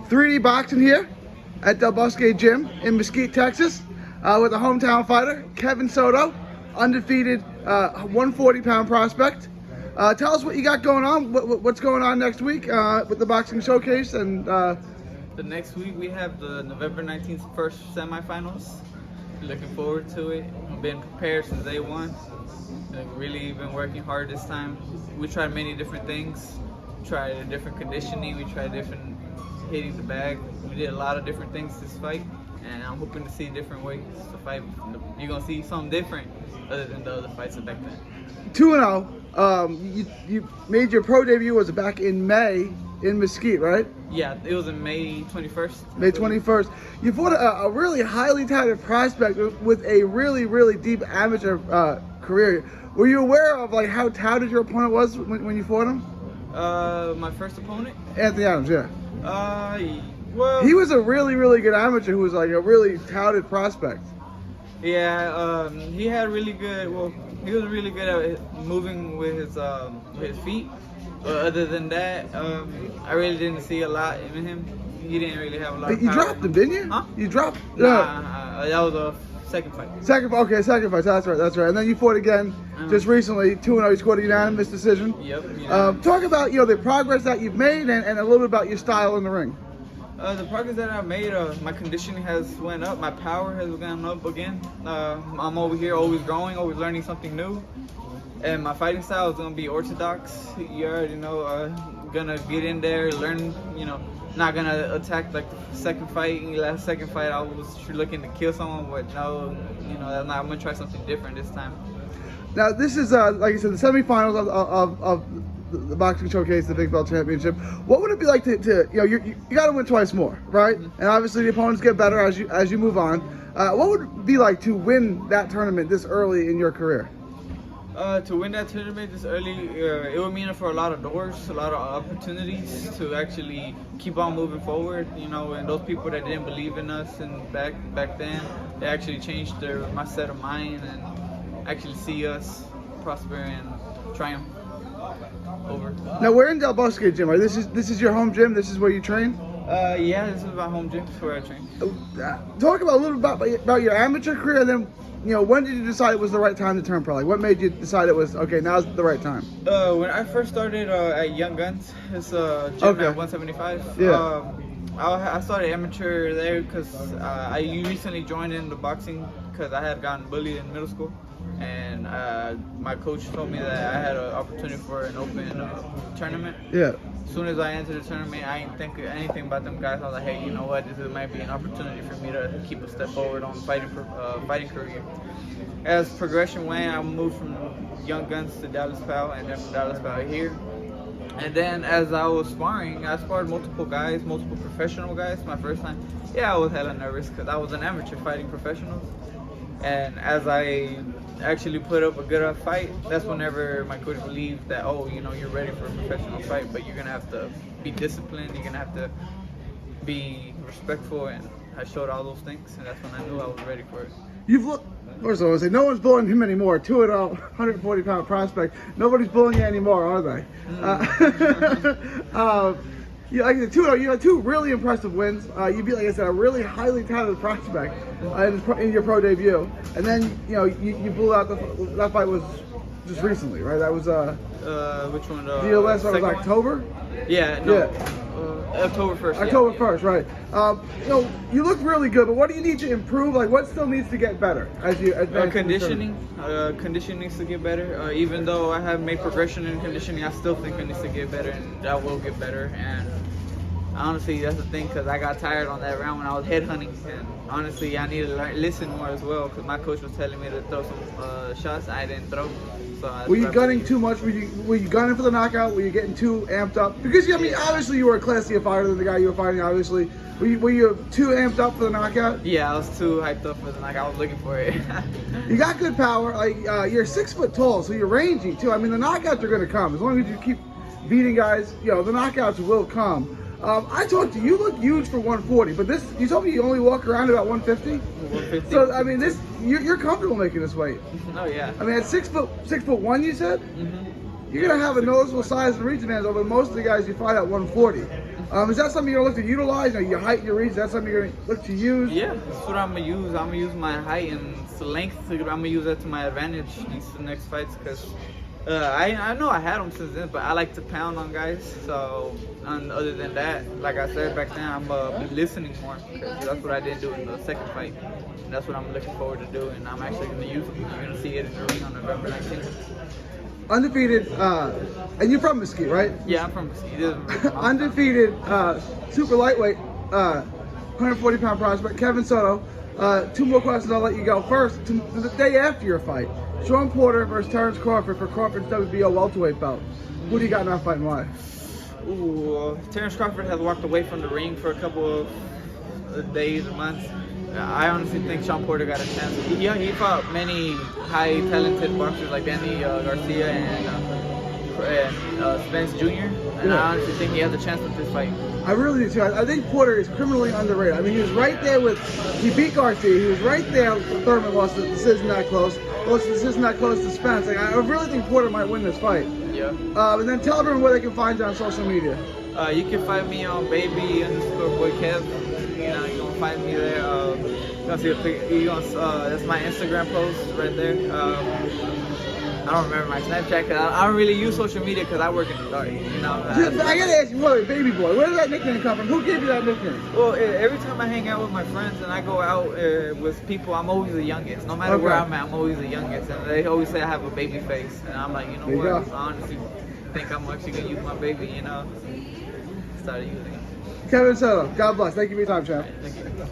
3D boxing here at Del Bosque Gym in Mesquite, Texas, with a hometown fighter, Keven Soto, undefeated 140-pound prospect. Tell us what you got going on. What's going on next week with the boxing showcase? And the next week we have the November 19th first semifinals. Looking forward to it. I've been prepared since day one. I've really been working hard this time. We tried many different things. Tried a different conditioning. We tried different hitting the bag. We did a lot of different things this fight, and I'm hoping to see different ways to fight. You're gonna see something different other than the other fights back then. 2-0. You made your pro debut was back in May in Mesquite, right? Yeah, it was in May 21st. May 21st. You fought a really highly touted prospect with a really deep amateur career. Were you aware of like how touted your opponent was when you fought him? My first opponent? Anthony Adams, yeah. Well, he was a really good amateur who was like a really touted prospect. Yeah, he had really good. Well, he was really good at moving with his feet. Other than that, I really didn't see a lot in him. He didn't really have a lot of power. You dropped him, didn't you? Huh? You dropped? Nah, that was a second fight. Second fight. That's right. And then you fought again just recently, 2-0. You scored a unanimous decision. Yep. Talk about the progress that you've made and a little bit about your style in the ring. The progress that I've made, my conditioning has went up, my power has gone up again. I'm over here always growing, always learning something new. And my fighting style is gonna be orthodox. You already know, gonna get in there, learn, not gonna attack like the second fight. Last second fight, I was looking to kill someone, but no, I'm gonna try something different this time. Now this is, like I said, the semifinals of the boxing showcase, the Big Belt Championship. What would it be like to you got to win twice more, right? Mm-hmm. And obviously the opponents get better as you move on. What would it be like to win that tournament this early in your career? To win that tournament this early, it would mean for a lot of doors, a lot of opportunities to actually keep on moving forward. And those people that didn't believe in us and back then, they actually changed my set of mind and actually see us prosper and triumph. Over. Now we're in Del Bosque Gym, right? This is your home gym. This is where you train. Yeah, this is my home gym. This is where I train. Talk about a little bit about your amateur career, and then when did you decide it was the right time to turn pro? Like, what made you decide it was okay? Now's the right time. When I first started at Young Guns, it's a gym at 175. Yeah. I started amateur there because I recently joined in the boxing because I had gotten bullied in middle school. And my coach told me that I had an opportunity for an open tournament. Yeah. As soon as I entered the tournament, I didn't think anything about them guys. I was like, hey, you know what? This might be an opportunity for me to keep a step forward on fighting career. As progression went, I moved from Young Guns to Dallas Pal, and then from Dallas Pal here. And then as I was sparring, I sparred multiple professional guys. My first time, I was hella nervous because I was an amateur fighting professionals. And as I actually put up a good fight, that's whenever my coach believed that, you're ready for a professional fight, but you're going to have to be disciplined, you're going to have to be respectful, and I showed all those things, and that's when I knew I was ready for it. First of all, I say no one's bullying him anymore. 2-0, 140-pound prospect. Nobody's bullying you anymore, are they? Like I said, 2-0, you had two really impressive wins. You beat, like I said, a really highly talented prospect in your pro debut, and then you blew out that fight was just recently, right? That was which one? The last fight was October. Yeah, no. October 1st. October 1st, right? You look really good, but what do you need to improve? Like, what still needs to get better as you advance? Conditioning. Conditioning needs to get better. Even though I have made progression in conditioning, I still think it needs to get better, and I will get better. And honestly, that's the thing, because I got tired on that round when I was headhunting, and honestly, I needed to listen more as well, because my coach was telling me to throw some shots I didn't throw. So were you gunning too much? Were you gunning for the knockout? Were you getting too amped up? Because obviously you were a classier fighter than the guy you were fighting. Obviously, were you too amped up for the knockout? Yeah, I was too hyped up for the knockout. I was looking for it. You got good power. Like you're 6 foot tall, so you're rangy too. I mean, the knockouts are going to come as long as you keep beating guys. The knockouts will come. I talked to you. You look huge for 140, but you told me you only walk around about 150. 150. So I mean, you're comfortable making this weight. Oh yeah. I mean, at 6'1", you said. Mm-hmm. You're gonna have a noticeable size and reach advantage over most of the guys you fight at 140. Is that something you're gonna look to utilize? Your height, your reach. Is that something you're gonna look to use? Yeah, that's what I'm gonna use. I'm gonna use my height and length. I'm gonna use that to my advantage these next fights because I know I had them since then, but I like to pound on guys. So, other than that, like I said back then, I'm be listening more because that's what I didn't do in the second fight. And that's what I'm looking forward to do, and I'm actually gonna use them. You're gonna see it in the ring on November 19th. Undefeated, and you're from Mesquite, right? Yeah, I'm from Mesquite. Undefeated, super lightweight, 140-pound prospect, Keven Soto. 2 more questions, I'll let you go. First, the day after your fight, Sean Porter versus Terrence Crawford for Crawford's WBO welterweight belt. Who do you got in that fight and why? Ooh, Terrence Crawford has walked away from the ring for a couple of days or months. I honestly think Sean Porter got a chance. He fought many high talented boxers like Danny Garcia and Spence Jr. And I honestly think he has a chance with this fight. I really do too. I think Porter is criminally underrated. I mean, he was right there he beat Garcia. He was right there with Thurman, lost the decision that close. Lost the decision that close to Spence. Like, I really think Porter might win this fight. Yeah. And then tell everyone where they can find you on social media. You can find me on baby_boy_Kev. You know, you can find me there. You gonna see a pic. That's my Instagram post right there. I don't remember my Snapchat because I don't really use social media because I work in the dark. You know. I gotta ask you, baby boy, where did that nickname come from? Who gave you that nickname? Well, every time I hang out with my friends and I go out with people, I'm always the youngest. No matter where I'm at, I'm always the youngest. And they always say I have a baby face, and I'm like, you know what? I honestly think I'm actually gonna use my baby. You know, started using it. Keven Soto, God bless. Thank you for your time, champ. Thank you.